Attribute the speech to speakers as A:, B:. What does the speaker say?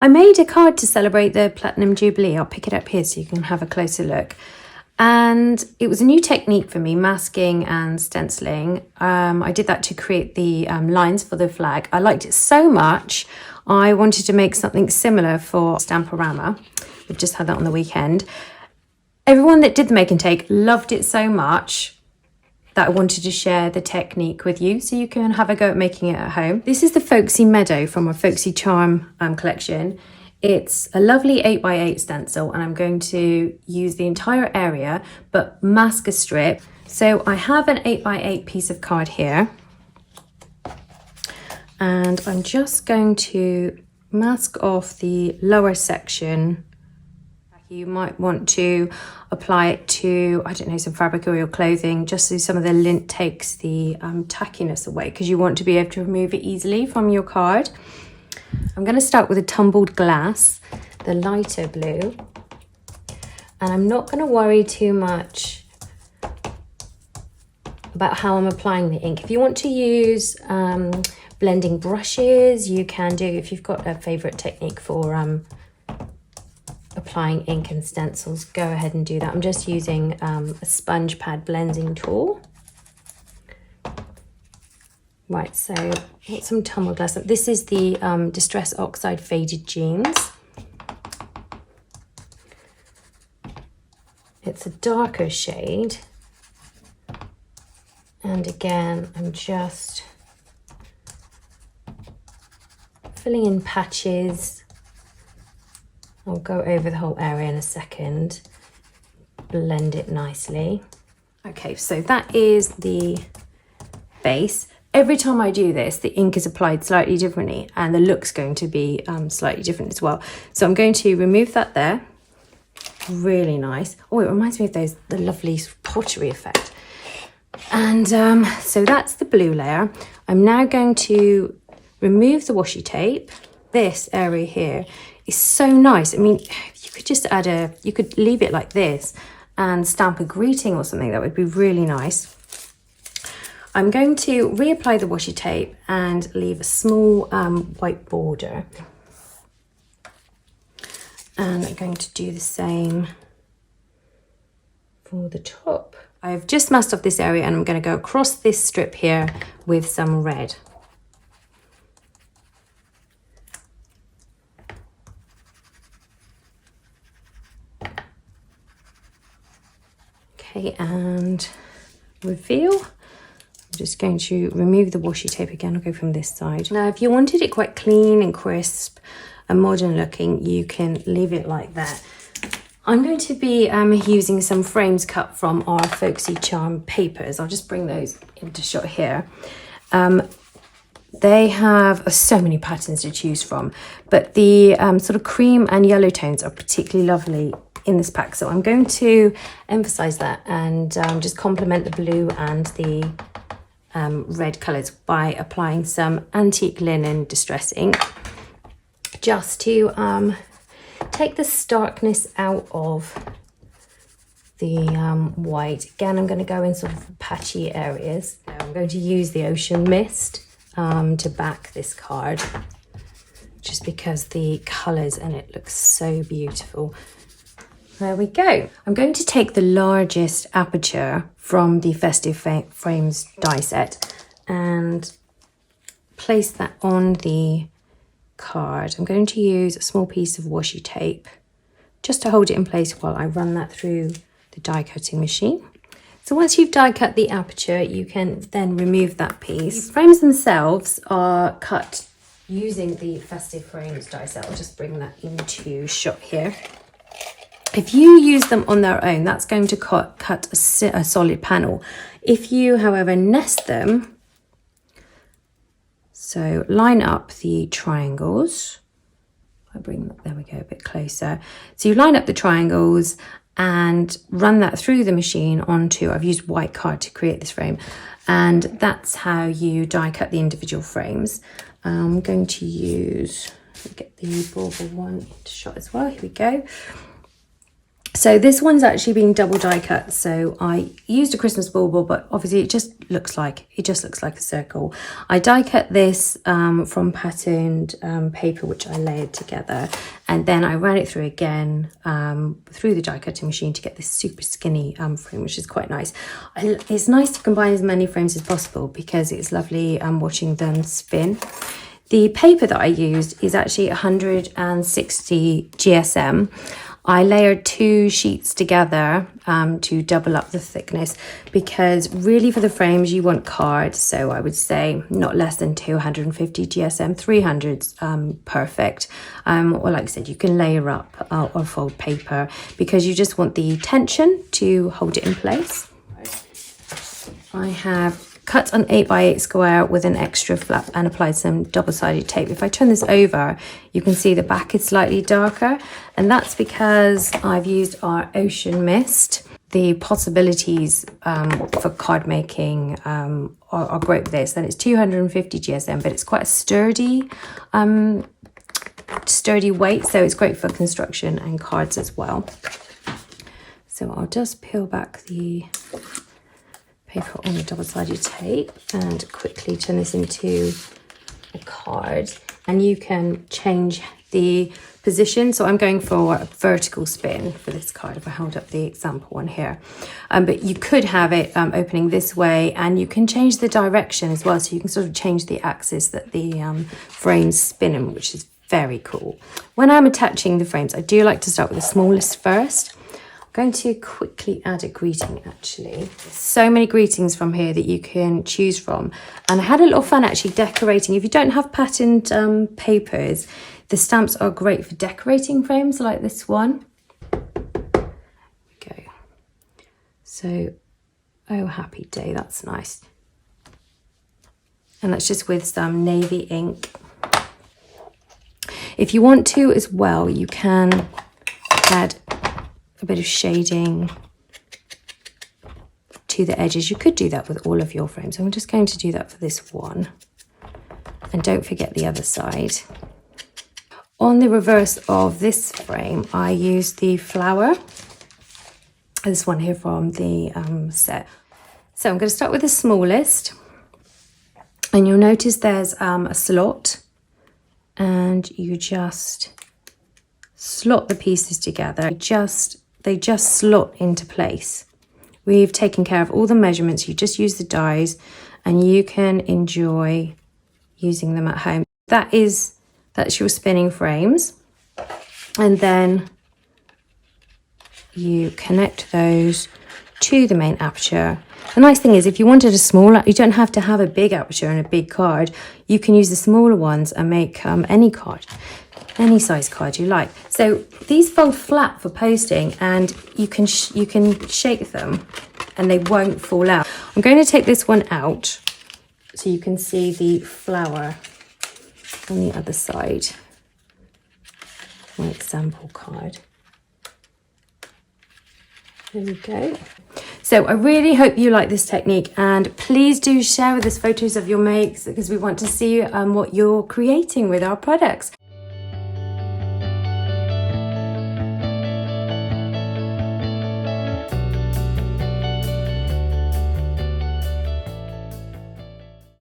A: I made a card to celebrate the Platinum Jubilee. I'll pick it up here so you can have a closer look. And it was a new technique for me, masking and stenciling. I did that to create the lines for the flag. I liked it so much, I wanted to make something similar for Stamporama. We've just had that on the weekend. Everyone that did the make and take loved it so much that I wanted to share the technique with you so you can have a go at making it at home. This is the Folksy Meadow from our Folksy Charm collection. It's a lovely 8x8 stencil, and I'm going to use the entire area but mask a strip. So I have an 8x8 piece of card here, and I'm just going to mask off the lower section. You might want to apply it to, I don't know, some fabric or your clothing, just so some of the lint takes the tackiness away, because you want to be able to remove it easily from your card. I'm going to start with a tumbled glass, the lighter blue, and I'm not going to worry too much about how I'm applying the ink. If you want to use blending brushes, you can do, if you've got a favourite technique for applying ink and stencils, go ahead and do that. I'm just using a sponge pad blending tool. Right, so got some tumbled glass. This is the Distress Oxide Faded Jeans. It's a darker shade. And again, I'm just filling in patches. I'll go over the whole area in a second, blend it nicely. Okay, so that is the base. Every time I do this, the ink is applied slightly differently, and the look's going to be slightly different as well. So I'm going to remove that there. Really nice. Oh, it reminds me of the lovely pottery effect. And so that's the blue layer. I'm now going to remove the washi tape. This area here is so nice. I mean, you could just you could leave it like this and stamp a greeting or something. That would be really nice. I'm going to reapply the washi tape and leave a small white border. And I'm going to do the same for the top. I've just masked off this area, and I'm going to go across this strip here with some red. Okay, and reveal. I'm just going to remove the washi tape again. I'll go from this side. Now, if you wanted it quite clean and crisp and modern looking, you can leave it like that. I'm going to be using some frames cut from our Folksy Charm papers. I'll just bring those into shot here. They have so many patterns to choose from, but the sort of cream and yellow tones are particularly lovely in this pack. So I'm going to emphasize that and just complement the blue and the red colors by applying some antique linen distress ink, just to take the starkness out of the white. Again, I'm going to go in sort of patchy areas. I'm going to use the Ocean Mist to back this card, just because the colors in it look so beautiful. There we go. I'm going to take the largest aperture from the Festive Frames die set and place that on the card. I'm going to use a small piece of washi tape just to hold it in place while I run that through the die cutting machine. So once you've die cut the aperture, you can then remove that piece. The frames themselves are cut using the Festive Frames die set. I'll just bring that into shot here. If you use them on their own, that's going to cut a solid panel. If you, however, nest them, so line up the triangles. I bring, there we go, a bit closer. So you line up the triangles and run that through the machine onto, I've used white card to create this frame, and that's how you die cut the individual frames. I'm going to use, get the bauble one to shot as well, here we go. So this one's actually been double die cut. So I used a Christmas bauble, but obviously it just looks like a circle. I die cut this from patterned paper, which I layered together, and then I ran it through again through the die cutting machine to get this super skinny frame, which is quite nice. It's nice to combine as many frames as possible because it's lovely watching them spin. The paper that I used is actually 160 GSM. I layered 2 sheets together to double up the thickness, because really for the frames you want card, so I would say not less than 250 GSM, 300's perfect. Or like I said, you can layer up or fold paper because you just want the tension to hold it in place. I have cut an 8x8 square with an extra flap and applied some double-sided tape. If I turn this over, you can see the back is slightly darker, and that's because I've used our Ocean Mist. The possibilities for card making are great with this, and it's 250 GSM, but it's quite a sturdy weight, so it's great for construction and cards as well. So I'll just peel back the paper on the double-sided tape and quickly turn this into a card, and you can change the position. So I'm going for a vertical spin for this card if I hold up the example one here, but you could have it opening this way, and you can change the direction as well, so you can sort of change the axis that the frames spin in, which is very cool. When I'm attaching the frames, I do like to start with the smallest first. Going to quickly add a greeting actually. So many greetings from here that you can choose from, and I had a little fun actually decorating. If you don't have patterned papers, the stamps are great for decorating frames like this one. There we go. So, oh happy day, that's nice. And that's just with some navy ink. If you want to as well, you can add a bit of shading to the edges. You could do that with all of your frames. I'm just going to do that for this one. And don't forget the other side. On the reverse of this frame, I used the flower. This one here from the set. So I'm going to start with the smallest. And you'll notice there's a slot. And you just slot the pieces together. They just slot into place. We've taken care of all the measurements. You just use the dies and you can enjoy using them at home. That's your spinning frames. And then you connect those to the main aperture. The nice thing is, if you wanted a smaller, you don't have to have a big aperture and a big card. You can use the smaller ones and make any card. Any size card you like. So these fold flat for posting, and you can shake them and they won't fall out. I'm going to take this one out so you can see the flower on the other side. My example card. There we go. So I really hope you like this technique, and please do share with us photos of your makes because we want to see what you're creating with our products.